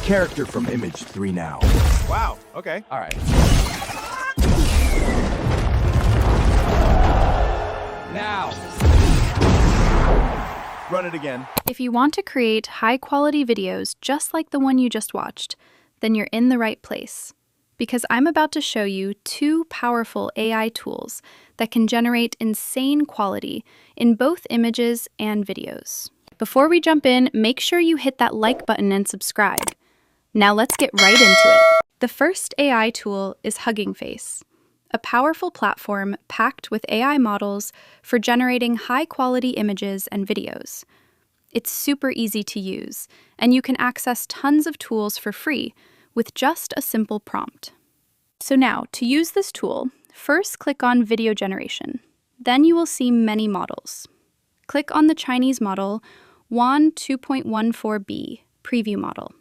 character from image 3 now. Wow, okay. All right. Now. Run it again. If you want to create high-quality videos just like the one you just watched, then you're in the right place. Because I'm about to show you 2 powerful AI tools that can generate insane quality in both images and videos. Before we jump in, make sure you hit that like button and subscribe. Now let's get right into it. The first AI tool is Hugging Face, a powerful platform packed with AI models for generating high-quality images and videos. It's super easy to use, and you can access tons of tools for free with just a simple prompt. So now, to use this tool, first click on Video Generation. Then you will see many models. Click on the Chinese model WAN 2.14b Preview Model.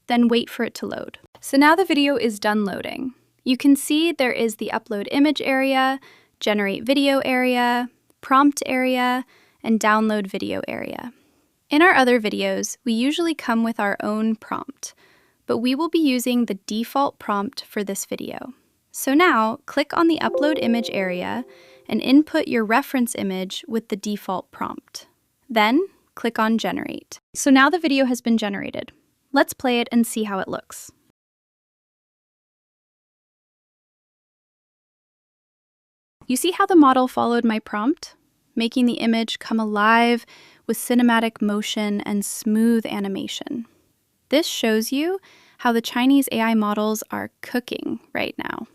Then wait for it to load. So now the video is done loading. You can see there is the Upload Image area, Generate Video area, Prompt area, and Download Video area. In our other videos, we usually come with our own prompt, but we will be using the default prompt for this video. So now, click on the Upload Image area and input your reference image with the default prompt. Then, click on Generate. So now the video has been generated. Let's play it and see how it looks. You see how the model followed my prompt, making the image come alive with cinematic motion and smooth animation. This shows you how the Chinese AI models are cooking right now.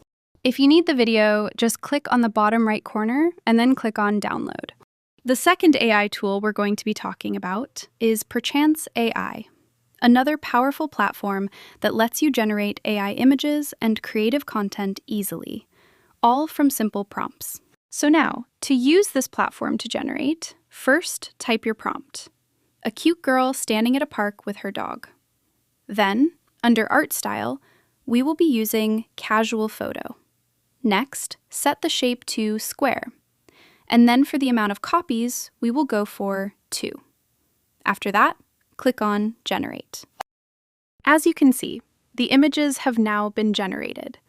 If you need the video, just click on the bottom right corner and then click on Download. The second AI tool we're going to be talking about is Perchance AI, another powerful platform that lets you generate AI images and creative content easily, all from simple prompts. So now, to use this platform to generate, first type your prompt: a cute girl standing at a park with her dog. Then, under Art Style, we will be using Casual Photo. Next, set the shape to Square. And then for the amount of copies, we will go for 2. After that, click on Generate. As you can see, the images have now been generated.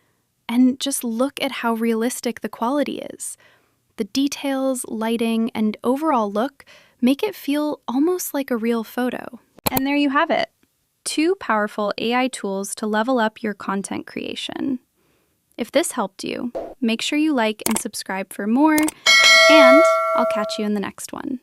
And just look at how realistic the quality is. The details, lighting, and overall look make it feel almost like a real photo. And there you have it. 2 powerful AI tools to level up your content creation. If this helped you, make sure you like and subscribe for more, and I'll catch you in the next one.